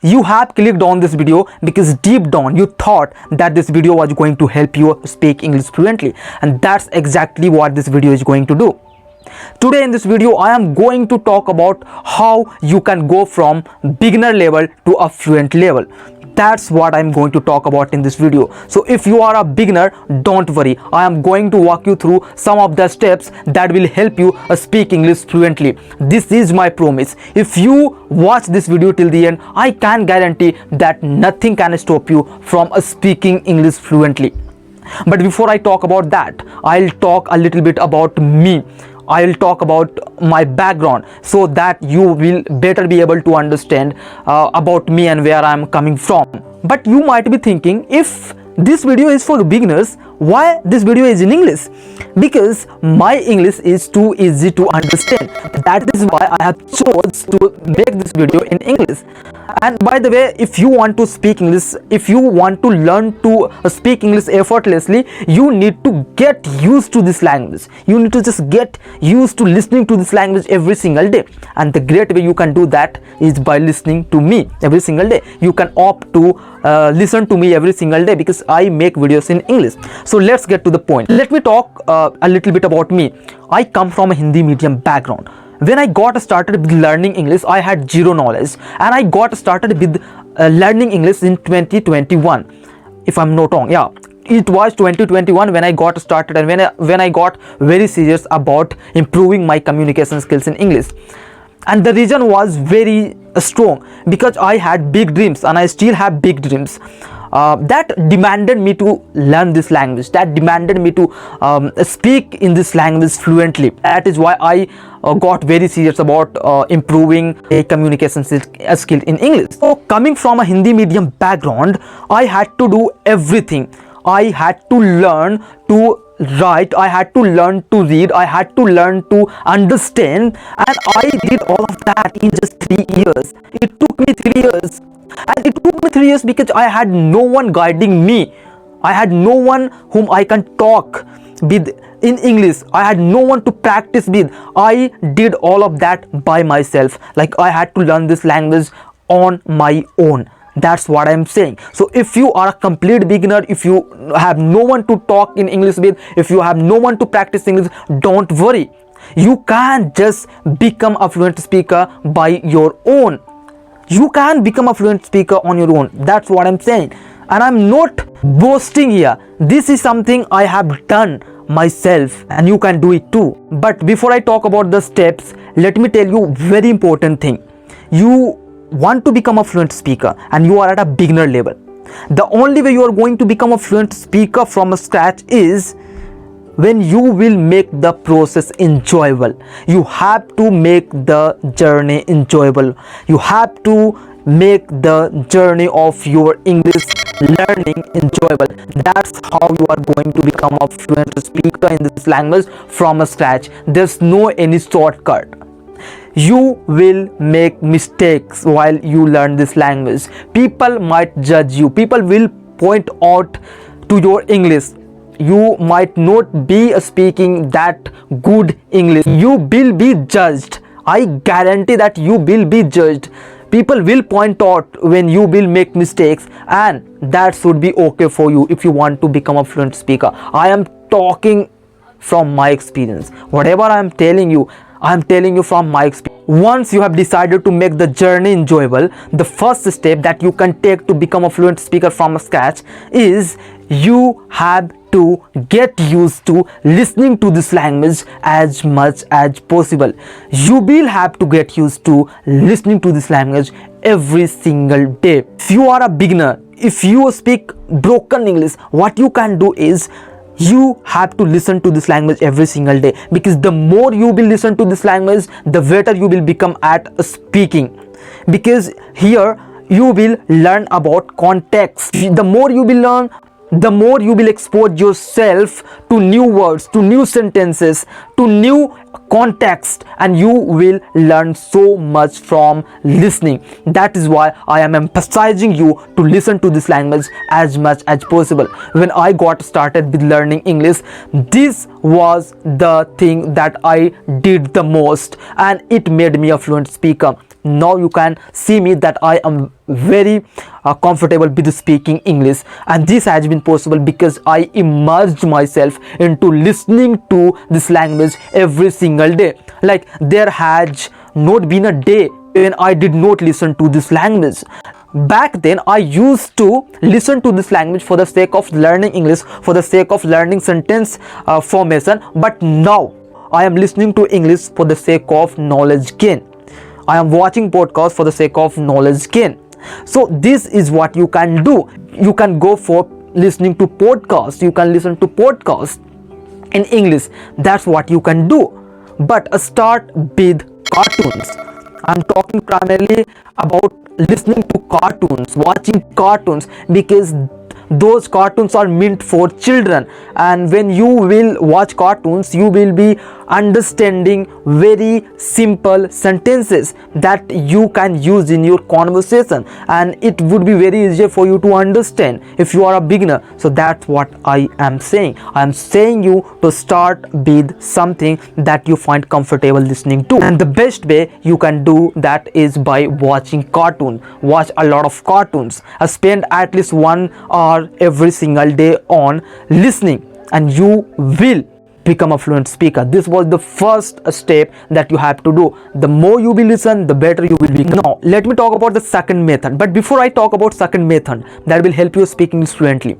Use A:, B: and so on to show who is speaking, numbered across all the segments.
A: you have clicked on this video because deep down you thought that this video was going to help you speak English fluently, and that's exactly what this video is going to do. Today in this video I am going to talk about how you can go from beginner level to a fluent level. That's what I'm going to talk about in this video. So if you are a beginner, don't worry, I am going to walk you through some of the steps that will help you speak English fluently. This is my promise. If you watch this video till the end, I can guarantee that nothing can stop you from speaking English fluently. But before I talk about that, I'll talk a little bit about me. I'll talk about my background so that you will better be able to understand about me and where I'm coming from. But you might be thinking, if this video is for beginners, why this video is in English? Because my English is too easy to understand. That is why I have chose to make this video in English. And by the way, if you want to speak English, if you want to learn to speak English effortlessly, you need to get used to this language. You need to just get used to listening to this language every single day. And the great way you can do that is by listening to me every single day. You can opt to listen to me every single day because I make videos in English. So let's get to the point. Let me talk a little bit about me. I come from a Hindi medium background. When I got started with learning English, I had zero knowledge, and I got started with learning English in 2021, if I'm not wrong. Yeah, it was 2021 when I got started, and when I got very serious about improving my communication skills in English. And the reason was very strong because I had big dreams, and I still have big dreams that demanded me to learn this language, that demanded me to speak in this language fluently. That is why I got very serious about improving a communication skill in English. So coming from a Hindi medium background, I had to do everything. I had to learn to write, I had to learn to read, I had to learn to understand, and I did all of that in just 3 years. It took me 3 years. And it took me 3 years because I had no one guiding me. I had no one whom I can talk with in English. I had no one to practice with. I did all of that by myself. Like, I had to learn this language on my own. That's what I'm saying. So if you are a complete beginner, if you have no one to talk in English with, if you have no one to practice English, don't worry. You can just become a fluent speaker by your own. You can become a fluent speaker on your own. That's what I'm saying. And I'm not boasting here. This is something I have done myself, and you can do it too. But before I talk about the steps, let me tell you very important thing. You want to become a fluent speaker and you are at a beginner level. The only way you are going to become a fluent speaker from scratch is when you will make the process enjoyable. You have to make the journey enjoyable. You have to make the journey of your English learning enjoyable. That's how you are going to become a fluent speaker in this language from scratch. There's no any shortcut. You will make mistakes while you learn this language. People might judge you. People will point out to your English. You might not be speaking that good English. You will be judged. I guarantee that you will be judged. People will point out when you will make mistakes, and that should be okay for you if you want to become a fluent speaker. I am talking from my experience. Whatever I am telling you from my experience. Once you have decided to make the journey enjoyable, the first step that you can take to become a fluent speaker from scratch is you have to get used to listening to this language as much as possible. You will have to get used to listening to this language every single day. If you are a beginner, if you speak broken English, what you can do is you have to listen to this language every single day, because the more you will listen to this language, the better you will become at speaking. Because here you will learn about context. The more you will learn, the more you will expose yourself to new words, to new sentences, to new context, and you will learn so much from listening. That is why I am emphasizing you to listen to this language as much as possible. When I got started with learning English, this was the thing that I did the most, and it made me a fluent speaker. now you can see me that I am very comfortable with speaking English, and this has been possible because I immersed myself into listening to this language every single day. Like, there has not been a day when I did not listen to this language. Back then I used to listen to this language for the sake of learning English, for the sake of learning sentence formation, but now I am listening to English for the sake of knowledge gain. I am watching podcasts for the sake of knowledge gain. So this is what you can do. You can go for listening to podcasts. You can listen to podcasts in English. That's what you can do. But start with cartoons. I'm talking primarily about listening to cartoons, watching cartoons, because those cartoons are meant for children, and when you will watch cartoons you will be understanding very simple sentences that you can use in your conversation, and it would be very easier for you to understand if you are a beginner. So that's what I am saying. I am saying you to start with something that you find comfortable listening to, and the best way you can do that is by watching cartoon. Watch a lot of cartoons. Spend at least 1 hour every single day on listening, and you will become a fluent speaker. This was the first step that you have to do. The more you will listen, the better you will become. Now let me talk about the second method, but before I talk about second method that will help you speak English fluently,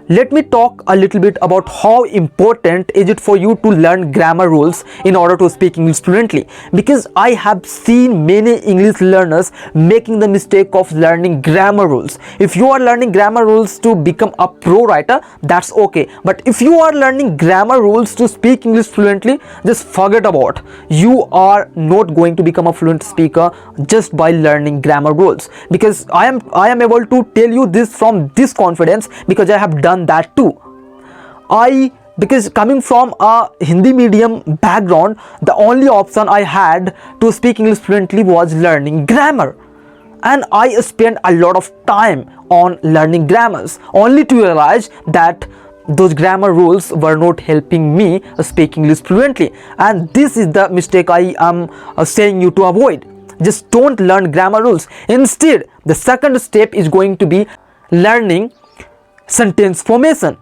A: let me talk a little bit about how important is it for you to learn grammar rules in order to speak English fluently, because I have seen many English learners making the mistake of learning grammar rules. If you are learning grammar rules to become a pro writer, that's okay, but if you are learning grammar rules to speak English fluently, just forget about. You are not going to become a fluent speaker just by learning grammar rules, because I am able to tell you this from this confidence because I have done that too. Because coming from a Hindi medium background, the only option I had to speak English fluently was learning grammar, and I spent a lot of time on learning grammars only to realize that those grammar rules were not helping me speak English fluently, and this is the mistake I am saying you to avoid. Just don't learn grammar rules. Instead, the second step is going to be learning sentence formation.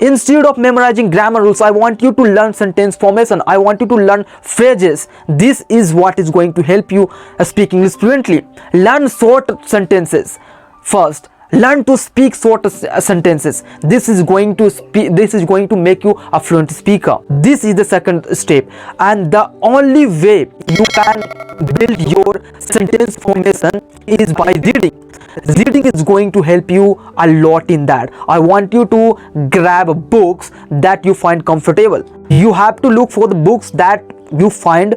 A: Instead of memorizing grammar rules, I want you to learn sentence formation. I want you to learn phrases. This is what is going to help you speak English fluently. Learn short sentences first. Learn to speak short sentences. This is going to make you a fluent speaker. This is the second step, and the only way you can build your sentence formation is by reading. Reading is going to help you a lot in that. I want you to grab books that you find comfortable. You have to look for the books that you find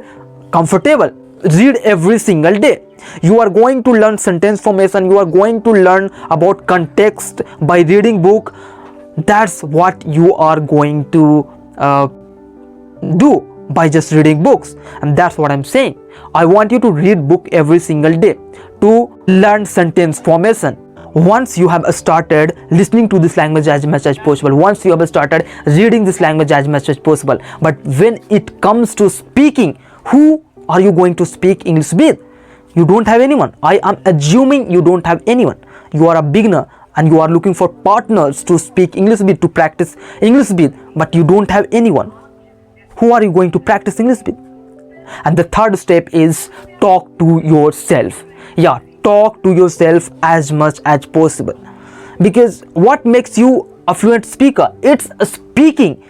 A: comfortable. Read every single day. You are going to learn sentence formation. You are going to learn about context by reading book. That's what you are going to do by just reading books, and that's what I'm saying. I want you to read book every single day to learn sentence formation. Once you have started listening to this language as much as possible, once you have started reading this language as much as possible, but when it comes to speaking, who are you going to speak English with? You don't have anyone. I am assuming you don't have anyone. You are a beginner and you are looking for partners to speak English with, to practice English with, but you don't have anyone. Who are you going to practice English with? And the third step is talk to yourself. Yeah, talk to yourself as much as possible, because what makes you a fluent speaker? It's speaking.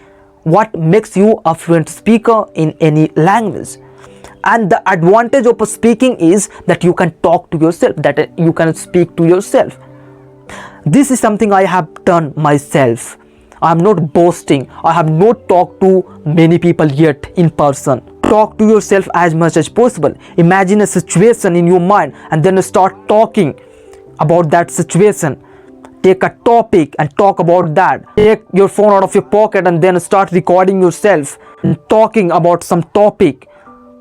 A: What makes you a fluent speaker in any language? And the advantage of speaking is that you can talk to yourself, that you can speak to yourself. This is something I have done myself. I am not boasting. I have not talked to many people yet in person. Talk to yourself as much as possible. Imagine a situation in your mind and then start talking about that situation. Take a topic and talk about that. Take your phone out of your pocket and then start recording yourself and talking about some topic.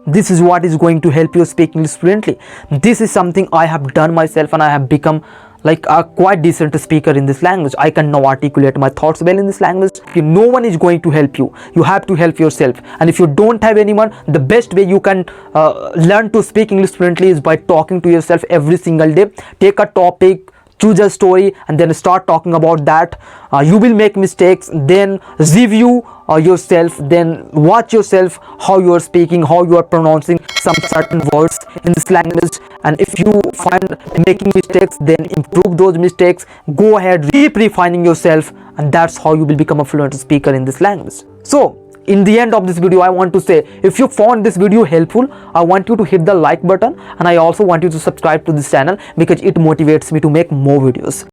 A: This is what is going to help you speak English fluently. This is something I have done myself, and I have become like a quite decent speaker in this language. I can now articulate my thoughts well in this language. No one is going to help you. You have to help yourself. And if you don't have anyone, the best way you can learn to speak English fluently is by talking to yourself every single day. Take a topic, choose a story, and then start talking about that. You will make mistakes, then review yourself, then watch yourself how you are speaking, how you are pronouncing some certain words in this language. And if you find making mistakes, then improve those mistakes. Go ahead, keep refining yourself, and that's how you will become a fluent speaker in this language. So in the end of this video, I want to say, if you found this video helpful, I want you to hit the like button, and I also want you to subscribe to this channel because it motivates me to make more videos.